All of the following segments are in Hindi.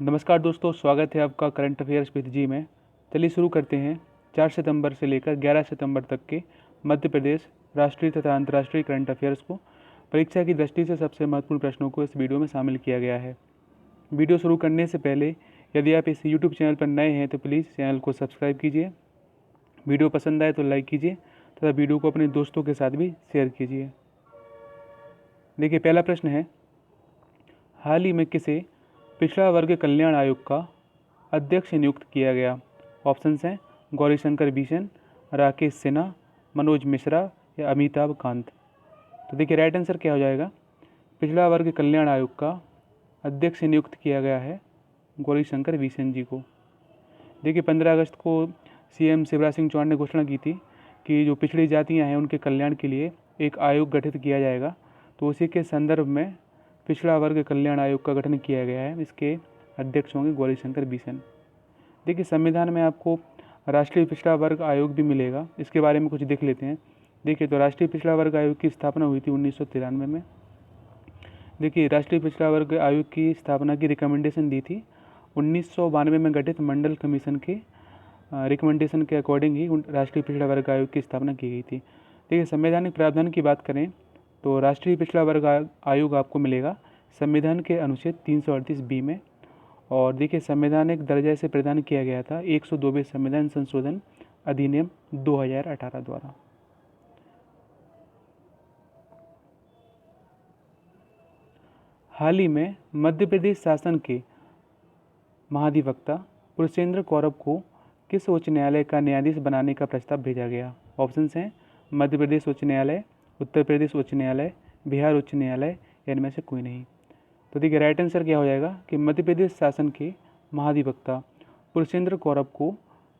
नमस्कार दोस्तों, स्वागत है आपका करंट अफेयर्स विद जी में। चलिए शुरू करते हैं 4 सितंबर से लेकर 11 सितंबर तक के मध्य प्रदेश राष्ट्रीय तथा अंतर्राष्ट्रीय करंट अफेयर्स को। परीक्षा की दृष्टि से सबसे महत्वपूर्ण प्रश्नों को इस वीडियो में शामिल किया गया है। वीडियो शुरू करने से पहले यदि आप इस यूट्यूब चैनल पर नए हैं तो प्लीज़ चैनल को सब्सक्राइब कीजिए। वीडियो पसंद आए तो लाइक कीजिए तथा वीडियो को अपने दोस्तों के साथ भी शेयर कीजिए। देखिए, पहला प्रश्न है, हाल ही में किसे पिछड़ा वर्ग कल्याण आयोग का अध्यक्ष नियुक्त किया गया? ऑप्शंस हैं गौरीशंकर बिशन, राकेश सिन्हा, मनोज मिश्रा या अमिताभ कांत। तो देखिए, राइट आंसर क्या हो जाएगा? पिछड़ा वर्ग कल्याण आयोग का अध्यक्ष नियुक्त किया गया है गौरीशंकर बिशन जी को। देखिए, 15 अगस्त को सीएम शिवराज सिंह चौहान ने घोषणा की थी कि जो पिछड़ी जातियां हैं उनके कल्याण के लिए एक आयोग गठित किया जाएगा। तो उसी के संदर्भ में पिछड़ा वर्ग कल्याण आयोग का गठन किया गया है। इसके अध्यक्ष होंगे गौरीशंकर बिशन। देखिए, संविधान में आपको राष्ट्रीय पिछड़ा वर्ग आयोग भी मिलेगा, इसके बारे में कुछ देख लेते हैं। देखिए, तो राष्ट्रीय पिछड़ा वर्ग आयोग की स्थापना हुई थी 1993 में। देखिए, राष्ट्रीय पिछड़ा वर्ग आयोग की स्थापना की रिकमेंडेशन दी थी 1992 में गठित मंडल कमीशन के रिकमेंडेशन के अकॉर्डिंग ही राष्ट्रीय पिछड़ा वर्ग आयोग की स्थापना की गई थी। देखिए, संवैधानिक प्रावधान की बात करें तो राष्ट्रीय पिछड़ा वर्ग आयोग आपको मिलेगा संविधान के अनुच्छेद 338B में। और देखिए, संवैधानिक दर्जा से प्रदान किया गया था 102वें संविधान संशोधन अधिनियम 2018 द्वारा। हाल ही में मध्य प्रदेश शासन के महाधिवक्ता पुरुषेंद्र कौरव को किस उच्च न्यायालय का न्यायाधीश बनाने का प्रस्ताव भेजा गया? ऑप्शंस हैं मध्य प्रदेश उच्च न्यायालय, उत्तर प्रदेश उच्च न्यायालय, बिहार उच्च न्यायालय या इनमें से कोई नहीं। तो देखिए, राइट आंसर क्या हो जाएगा कि मध्य प्रदेश शासन के महाधिवक्ता पुरुषेंद्र कौरव को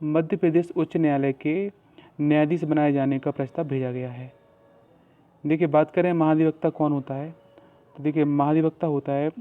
मध्य प्रदेश उच्च न्यायालय के न्यायाधीश बनाए जाने का प्रस्ताव भेजा गया है। देखिए, बात करें महाधिवक्ता कौन होता है, तो देखिए, महाधिवक्ता होता है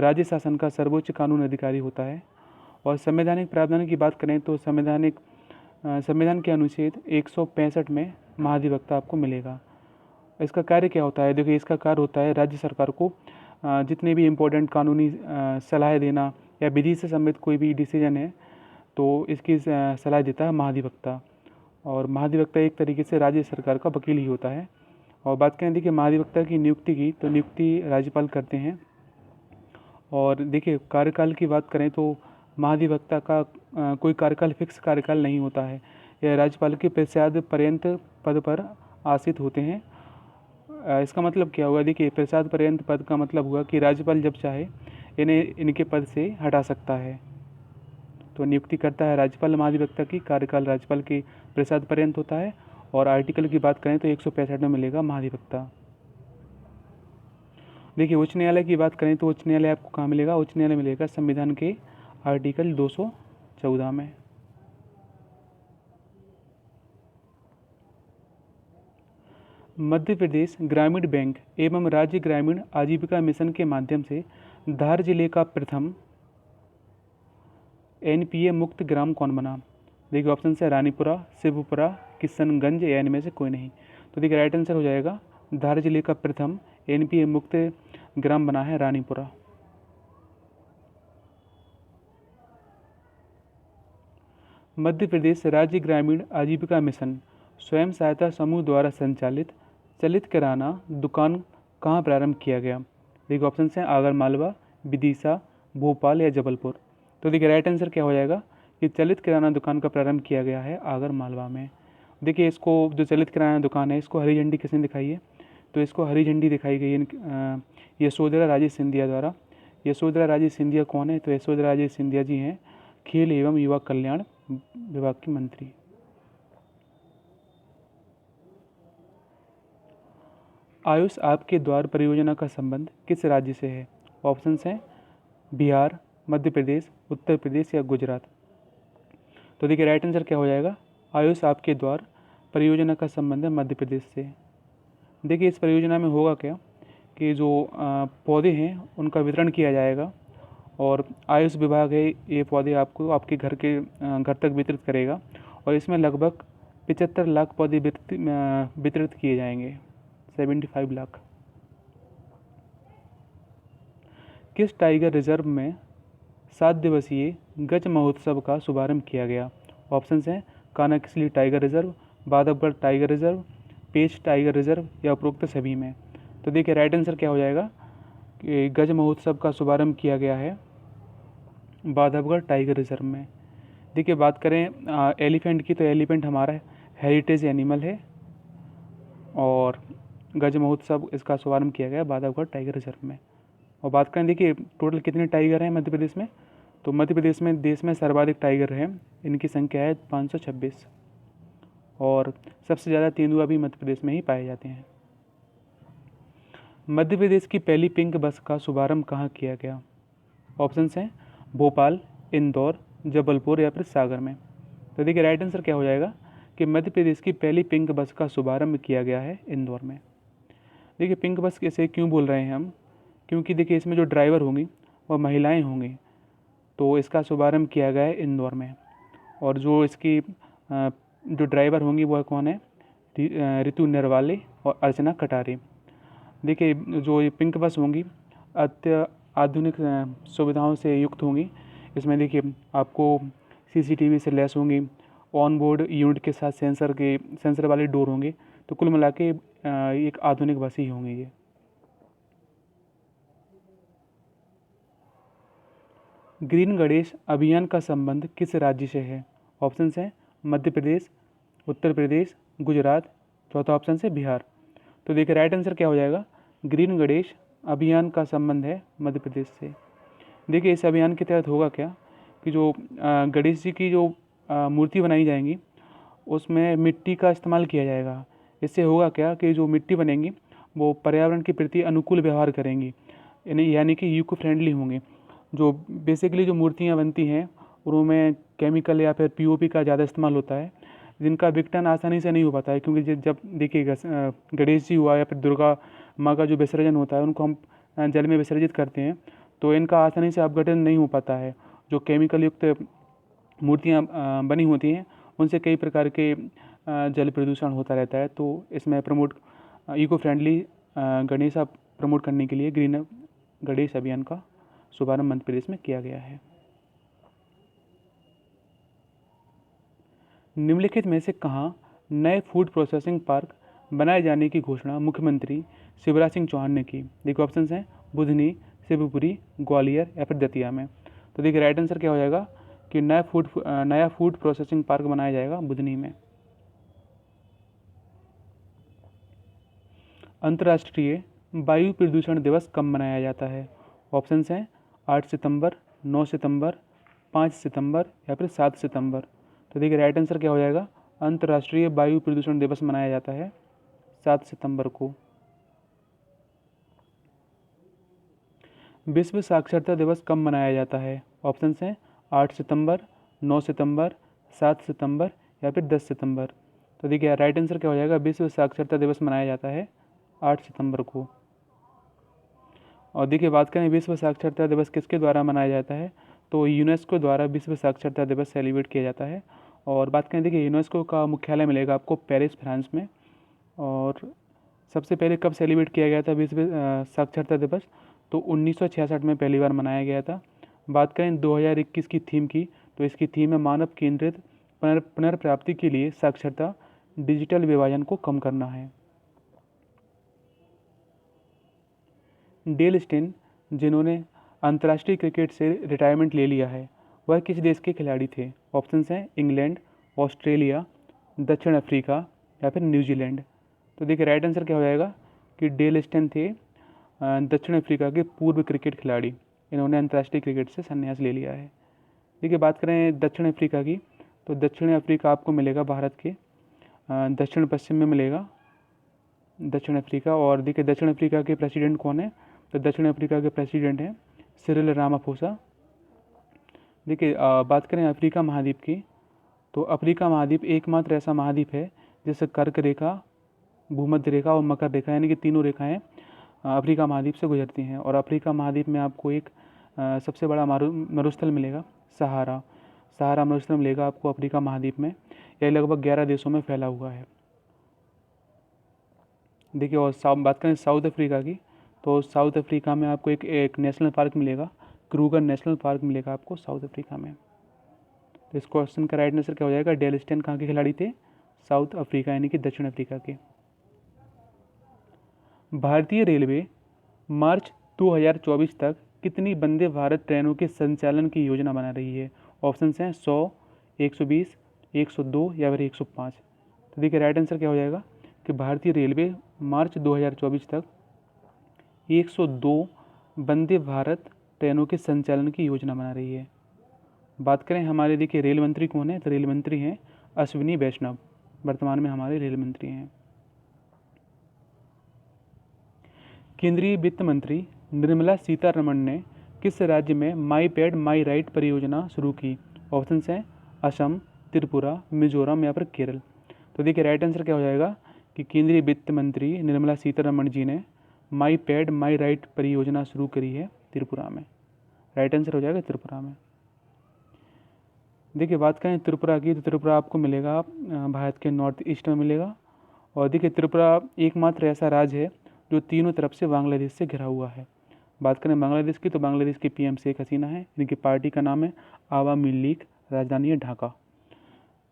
राज्य शासन का सर्वोच्च कानून अधिकारी होता है। और संवैधानिक प्रावधान की बात करें तो संविधान के अनुच्छेद 165 में महाधिवक्ता आपको मिलेगा। इसका कार्य क्या होता है? देखिए, इसका कार्य होता है राज्य सरकार को जितने भी इम्पोर्टेंट कानूनी सलाह देना या विधि से संबंधित कोई भी डिसीजन है तो इसकी सलाह देता है महाधिवक्ता। और महाधिवक्ता एक तरीके से राज्य सरकार का वकील ही होता है। और बात करें देखिए महाधिवक्ता की नियुक्ति की, तो नियुक्ति राज्यपाल करते हैं। और देखिए, कार्यकाल की बात करें तो महाधिवक्ता का कोई कार्यकाल फिक्स कार्यकाल नहीं होता है। यह राज्यपाल के प्रसाद पर्यंत पद पर आसीत होते हैं। इसका मतलब क्या हुआ? देखिए, प्रसाद पर्यंत पद का मतलब हुआ कि राज्यपाल जब चाहे इन्हें इनके पद से हटा सकता है। तो नियुक्ति करता है राज्यपाल महाधिवक्ता की, कार्यकाल राज्यपाल के प्रसाद पर्यंत होता है। और आर्टिकल की बात करें तो 165 में मिलेगा महाधिवक्ता। देखिए, उच्च न्यायालय की बात करें तो उच्च न्यायालय आपको कहाँ मिलेगा? उच्च न्यायालय मिलेगा संविधान के आर्टिकल 214 में। मध्य प्रदेश ग्रामीण बैंक एवं राज्य ग्रामीण आजीविका मिशन के माध्यम से धार जिले का प्रथम एनपीए मुक्त ग्राम कौन बना? देखिए, ऑप्शन है रानीपुरा, शिवपुरा, किशनगंज या इनमें से कोई नहीं। तो देखिए, राइट आंसर हो जाएगा धार जिले का प्रथम एनपीए मुक्त ग्राम बना है रानीपुरा। मध्य प्रदेश राज्य ग्रामीण आजीविका मिशन स्वयं सहायता समूह द्वारा संचालित चलित किराना दुकान कहाँ प्रारंभ किया गया? देखिए, ऑप्शन हैं आगर मालवा, विदिशा, भोपाल या जबलपुर। तो देखिए, राइट आंसर क्या हो जाएगा कि चलित किराना दुकान का प्रारंभ किया गया है आगर मालवा में। देखिए, इसको जो चलित किराना दुकान है इसको हरी झंडी किसने दिखाई है? तो इसको हरी झंडी दिखाई गई है यशोधरा राजे सिंधिया द्वारा। यशोधरा राजे सिंधिया कौन है? तो यशोधरा राजे सिंधिया जी हैं खेल एवं युवा कल्याण विभाग की मंत्री। आयुष आपके द्वार परियोजना का संबंध किस राज्य से है? ऑप्शंस हैं बिहार, मध्य प्रदेश, उत्तर प्रदेश या गुजरात। तो देखिए, राइट आंसर क्या हो जाएगा? आयुष आपके द्वार परियोजना का संबंध है मध्य प्रदेश से। देखिए, इस परियोजना में होगा क्या कि जो पौधे हैं उनका वितरण किया जाएगा और आयुष विभाग है ये पौधे आपको आपके घर तक वितरित करेगा। और इसमें लगभग 75 लाख पौधे वितरित किए जाएंगे, 75 लाख। किस टाइगर रिजर्व में 7 दिवसीय गज महोत्सव का शुभारंभ किया गया? ऑप्शंस हैं कानाकिसली tiger reserve, Bandhavgarh tiger reserve, पेंच टाइगर रिजर्व या उपरोक्त सभी में। तो देखिए राइट आंसर क्या हो जाएगा कि गज महोत्सव का शुभारंभ किया गया है बांधवगढ़ टाइगर रिजर्व में। देखिए बात करें एलिफेंट की, तो एलिफेंट हमारा हेरिटेज एनिमल है और गज महोत्सव इसका शुभारंभ किया गया बांधवगढ़ टाइगर रिजर्व में। और बात करें देखिए टोटल कितने टाइगर हैं मध्य प्रदेश में, तो मध्य प्रदेश में देश में सर्वाधिक टाइगर हैं, इनकी संख्या है 526 और सबसे ज़्यादा तेंदुआ भी मध्य प्रदेश में ही पाए जाते हैं। मध्य प्रदेश की पहली पिंक बस का शुभारंभ कहाँ किया गया? ऑप्शंस हैं भोपाल, इंदौर, जबलपुर या फिर सागर में। तो देखिए राइट आंसर क्या हो जाएगा कि मध्य प्रदेश की पहली पिंक बस का शुभारंभ किया गया है इंदौर में। देखिए पिंक बस कैसे क्यों बोल रहे हैं हम, क्योंकि देखिए इसमें जो ड्राइवर होंगी वह महिलाएं होंगी, तो इसका शुभारंभ किया गया है इंदौर में। और जो इसकी जो ड्राइवर होंगी वह कौन है, ऋतु नरवाले और अर्चना कटारे। देखिए जो ये पिंक बस होंगी आधुनिक सुविधाओं से युक्त होंगी। इसमें देखिए आपको सीसीटीवी से लैस होंगी, ऑन बोर्ड यूनिट के साथ सेंसर वाले डोर होंगे। तो कुल मिला के एक आधुनिक बस ही होंगी ये। ग्रीन गणेश अभियान का संबंध किस राज्य से है? ऑप्शंस हैं मध्य प्रदेश, उत्तर प्रदेश, गुजरात, चौथा ऑप्शन है बिहार। तो देखिए राइट आंसर क्या हो जाएगा, ग्रीन गणेश अभियान का संबंध है मध्य प्रदेश से। देखिए इस अभियान के तहत होगा क्या कि जो गणेश जी की जो मूर्ति बनाई जाएंगी उसमें मिट्टी का इस्तेमाल किया जाएगा। इससे होगा क्या कि जो मिट्टी बनेंगी वो पर्यावरण के प्रति अनुकूल व्यवहार करेंगी, यानी कि इको फ्रेंडली होंगी। जो बेसिकली जो मूर्तियाँ बनती हैं उनमें केमिकल या फिर पीओपी का ज़्यादा इस्तेमाल होता है, जिनका विघटन आसानी से नहीं हो पाता है। क्योंकि जब देखिएगा गणेश जी हुआ या फिर दुर्गा माँ का जो विसर्जन होता है उनको हम जल में विसर्जित करते हैं, तो इनका आसानी से अपघटन नहीं हो पाता है। जो केमिकल युक्त मूर्तियाँ बनी होती हैं उनसे कई प्रकार के जल प्रदूषण होता रहता है। तो इसमें promote eco friendly Ganesh promote करने के लिए ग्रीन गणेश अभियान का शुभारंभ मध्य प्रदेश में किया गया है। निम्नलिखित में से कहाँ नए फूड प्रोसेसिंग पार्क बनाए जाने की घोषणा मुख्यमंत्री शिवराज सिंह चौहान ने की? देखिए ऑप्शंस हैं बुधनी, शिवपुरी, ग्वालियर या फिर दतिया में। तो देखिए राइट आंसर क्या हो जाएगा कि नया फूड प्रोसेसिंग पार्क बनाया जाएगा बुधनी में। अंतर्राष्ट्रीय वायु प्रदूषण दिवस कब मनाया जाता है? ऑप्शंस हैं 8 सितंबर, 9 सितंबर, 5 सितंबर या फिर 7 सितंबर। तो देखिए राइट आंसर क्या हो जाएगा, अंतर्राष्ट्रीय वायु प्रदूषण दिवस मनाया जाता है 7 सितंबर को। विश्व साक्षरता दिवस कब मनाया जाता है? ऑप्शंस हैं 8 सितंबर, 9 सितंबर, 7 सितंबर या फिर 10 सितंबर। तो देखिए राइट आंसर क्या हो जाएगा, विश्व साक्षरता दिवस मनाया जाता है 8 सितंबर को। और देखिए बात करें विश्व साक्षरता दिवस किसके द्वारा मनाया जाता है, तो यूनेस्को द्वारा विश्व साक्षरता दिवस सेलिब्रेट किया जाता है। और बात करें देखिए यूनेस्को का मुख्यालय मिलेगा आपको पेरिस, फ्रांस में। और सबसे पहले कब सेलिब्रेट किया गया था विश्व साक्षरता दिवस, तो 1966 में पहली बार मनाया गया था। बात करें 2021 की थीम की, तो इसकी थीम है मानव केंद्रित पुनर्प्राप्ति के लिए साक्षरता, डिजिटल विभाजन को कम करना है। डेल स्टेन जिन्होंने अंतर्राष्ट्रीय क्रिकेट से रिटायरमेंट ले लिया है वह किस देश के खिलाड़ी थे? ऑप्शंस हैं इंग्लैंड, ऑस्ट्रेलिया, दक्षिण अफ्रीका या फिर न्यूजीलैंड। तो देखिए राइट आंसर क्या हो जाएगा कि डेल स्टेन थे दक्षिण अफ्रीका के पूर्व क्रिकेट खिलाड़ी। इन्होंने अंतर्राष्ट्रीय क्रिकेट से संन्यास ले लिया है। देखिए बात करें दक्षिण अफ्रीका की, तो दक्षिण अफ्रीका आपको मिलेगा भारत के दक्षिण पश्चिम में मिलेगा दक्षिण अफ्रीका। और देखिए दक्षिण अफ्रीका के प्रेसिडेंट कौन है, तो दक्षिण अफ्रीका के प्रेसिडेंट हैं सिरिल रामाफोसा। देखिए बात करें अफ्रीका महाद्वीप की, तो अफ्रीका महाद्वीप एकमात्र ऐसा महाद्वीप है जिससे कर्क रेखा, भूमध्य रेखा और मकर रेखा यानी कि तीनों रेखाएं अफ्रीका महाद्वीप से गुजरती हैं। और अफ्रीका महाद्वीप में आपको एक सबसे बड़ा मरुस्थल मिलेगा सहारा मरुस्थल मिलेगा आपको अफ्रीका महाद्वीप में। यह लगभग 11 देशों में फैला हुआ है। देखिए और बात करें साउथ अफ्रीका की, तो साउथ अफ्रीका में आपको एक नेशनल पार्क मिलेगा क्रूगर नेशनल पार्क मिलेगा आपको साउथ अफ्रीका में। तो इस क्वेश्चन का राइट आंसर क्या हो जाएगा, डेल स्टेन कहाँ के खिलाड़ी थे, साउथ अफ्रीका यानी कि दक्षिण अफ्रीका के। भारतीय रेलवे मार्च 2024 तक कितनी वंदे भारत ट्रेनों के संचालन की योजना बना रही है। ऑप्शन हैं 100, 120, 102 या फिर 105। तो देखिए राइट आंसर क्या हो जाएगा कि भारतीय रेलवे मार्च 2024 तक 102 वंदे भारत ट्रेनों के संचालन की योजना बना रही है। बात करें हमारे देखिए रेल मंत्री कौन है, तो रेल मंत्री हैं अश्विनी वैष्णव, वर्तमान में हमारे रेल मंत्री हैं। केंद्रीय वित्त मंत्री निर्मला सीतारमण ने किस राज्य में माई पैड माई राइट परियोजना शुरू की। ऑप्शन हैं असम, त्रिपुरा, मिजोरम या फिर केरल। तो देखिए राइट आंसर क्या हो जाएगा कि केंद्रीय वित्त मंत्री निर्मला सीतारमण जी ने माई पैड माई राइट परियोजना शुरू करी है त्रिपुरा में। राइट आंसर हो जाएगा त्रिपुरा में। देखिए बात करें त्रिपुरा की, तो त्रिपुरा आपको मिलेगा भारत के नॉर्थ ईस्ट में मिलेगा। और देखिए त्रिपुरा एकमात्र ऐसा राज्य है जो तीनों तरफ से बांग्लादेश से घिरा हुआ है। बात करें बांग्लादेश की, तो बांग्लादेश की पीएम शेख हसीना है, इनकी पार्टी का नाम है आवामी लीग, राजधानी है ढाका।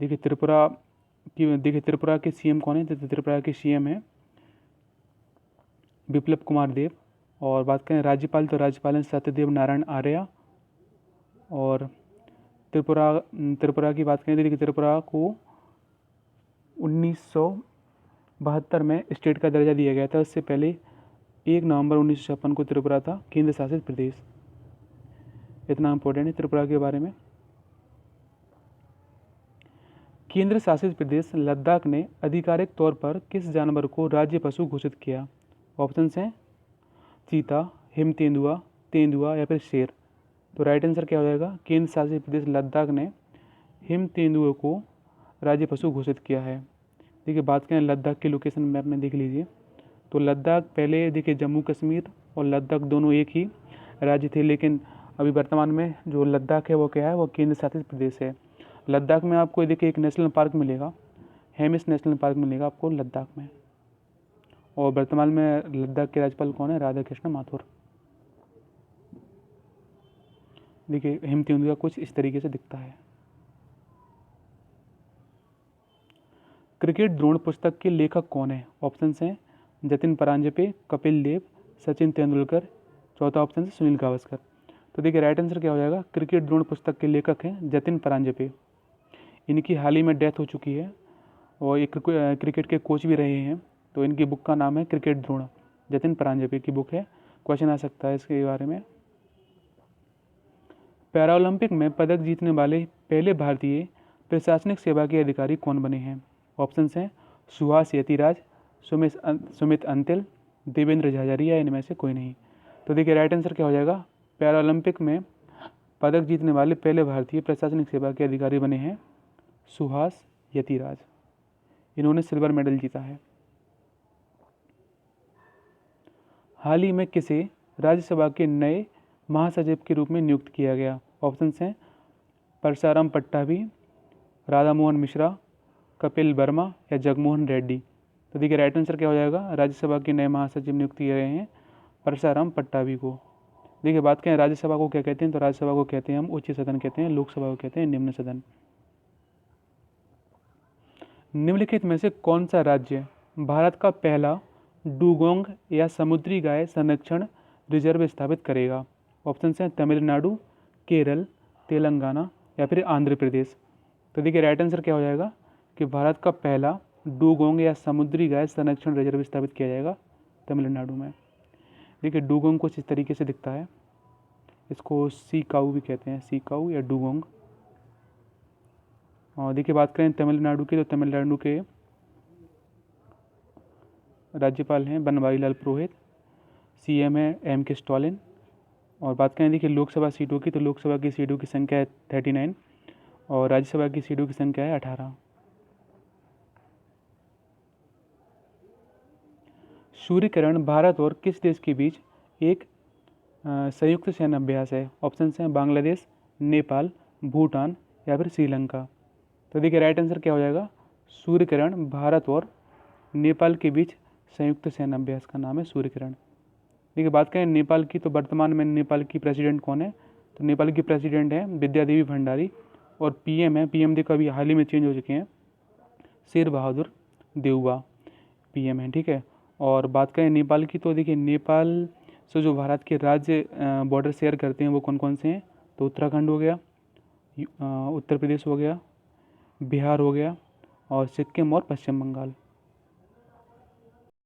देखिए त्रिपुरा के सीएम कौन है, तो त्रिपुरा के सीएम है बिप्लब कुमार देव। और बात करें राज्यपाल, तो राज्यपाल हैं सत्यदेव नारायण आर्य। और त्रिपुरा की बात करें तो देखिए त्रिपुरा को 1972 में स्टेट का दर्जा दिया गया था। इससे पहले 1 नवंबर 1956 को त्रिपुरा था केंद्र शासित प्रदेश। इतना इम्पोर्टेंट है त्रिपुरा के बारे में। केंद्र शासित प्रदेश लद्दाख ने आधिकारिक तौर पर किस जानवर को राज्य पशु घोषित किया। ऑप्शन हैं चीता, हिम तेंदुआ, तेंदुआ या फिर शेर। तो राइट आंसर क्या हो जाएगा, केंद्र शासित प्रदेश लद्दाख ने हिम तेंदुए को राज्य पशु घोषित किया है। देखिए बात करें लद्दाख के लोकेशन मैप में देख लीजिए, तो लद्दाख पहले देखिए जम्मू कश्मीर और लद्दाख दोनों एक ही राज्य थे, लेकिन अभी वर्तमान में जो लद्दाख है वो क्या है, वो केंद्र शासित प्रदेश है। लद्दाख में आपको देखिए एक नेशनल पार्क मिलेगा, हेमिस नेशनल पार्क मिलेगा आपको लद्दाख में। और वर्तमान में लद्दाख के राज्यपाल कौन है, राधा कृष्ण माथुर। देखिए हिम तेंदुआ कुछ इस तरीके से दिखता है। क्रिकेट द्रोण पुस्तक के लेखक कौन है। ऑप्शन हैं जतिन परांजपे, कपिल देव, सचिन तेंदुलकर, चौथा ऑप्शन है सुनील गावस्कर। तो देखिए राइट आंसर क्या हो जाएगा, क्रिकेट द्रोण पुस्तक के लेखक हैं जतिन परांजपे। इनकी हाल ही में डेथ हो चुकी है और एक क्रिकेट के कोच भी रहे हैं। तो इनकी बुक का नाम है क्रिकेट द्रोण, जतिन परांजपे की बुक है। क्वेश्चन आ सकता है इसके बारे में। पैरालंपिक में पदक जीतने वाले पहले भारतीय प्रशासनिक सेवा के अधिकारी कौन बने हैं। ऑप्शन हैं सुहास यतिराज, सुमित अंतिल, देवेंद्र झाझरिया, इनमें से कोई नहीं। तो देखिए राइट आंसर क्या हो जाएगा, पैरालंपिक में पदक जीतने वाले पहले भारतीय प्रशासनिक सेवा के अधिकारी बने हैं सुहास यतिराज। इन्होंने सिल्वर मेडल जीता है। हाल ही में किसे राज्यसभा के नए महासचिव के रूप में नियुक्त किया गया। ऑप्शन हैं परसाराम पट्टाभी, राधा मोहन मिश्रा, कपिल वर्मा या जगमोहन रेड्डी। तो देखिए राइट आंसर क्या हो जाएगा, राज्यसभा के नए महासचिव नियुक्त किए गए हैं परसाराम पट्टाभी को। देखिए बात करें राज्यसभा को क्या कहते हैं, तो राज्यसभा को कहते हैं हम उच्च सदन कहते हैं, लोकसभा को कहते हैं निम्न सदन। निम्नलिखित में से कौन सा राज्य भारत का पहला डुगोंग या समुद्री गाय संरक्षण रिजर्व स्थापित करेगा। ऑप्शन हैं तमिलनाडु, केरल, तेलंगाना या फिर आंध्र प्रदेश। तो देखिए राइट आंसर क्या हो जाएगा कि भारत का पहला डुगोंग या समुद्री गाय संरक्षण रिजर्व स्थापित किया जाएगा तमिलनाडु में। देखिए डुगोंग कुछ इस तरीके से दिखता है, इसको सी काऊ भी कहते हैं, सी काऊ या डुगोंग। और देखिए बात करें तमिलनाडु की, तो तमिलनाडु के राज्यपाल हैं बनवारी लाल पुरोहित, सीएम है M.K. स्टालिन। और बात करें देखिए लोकसभा सीटों की, तो लोकसभा की सीटों की संख्या है 39 और राज्यसभा की सीटों की संख्या है 18। सूर्यकिरण भारत और किस देश के बीच एक संयुक्त सैन्य अभ्यास है। ऑप्शन हैं बांग्लादेश, नेपाल, भूटान या फिर श्रीलंका। तो देखिए राइट आंसर क्या हो जाएगा, सूर्यकिरण भारत और नेपाल के बीच संयुक्त सैन्य अभ्यास का नाम है सूर्यकिरण। देखिए बात करें नेपाल की, तो वर्तमान में नेपाल की प्रेसिडेंट कौन है, तो नेपाल की प्रेसिडेंट हैं विद्या देवी भंडारी, और पीएम है, पीएम देखो अभी हाल ही में चेंज हो चुके हैं, शेर बहादुर देउवा पीएम है, ठीक है। और बात करें नेपाल की, तो देखिए नेपाल से जो भारत के राज्य बॉर्डर शेयर करते हैं वो कौन कौन से हैं, तो उत्तराखंड हो गया, उत्तर प्रदेश हो गया, बिहार हो गया, और सिक्किम और पश्चिम बंगाल।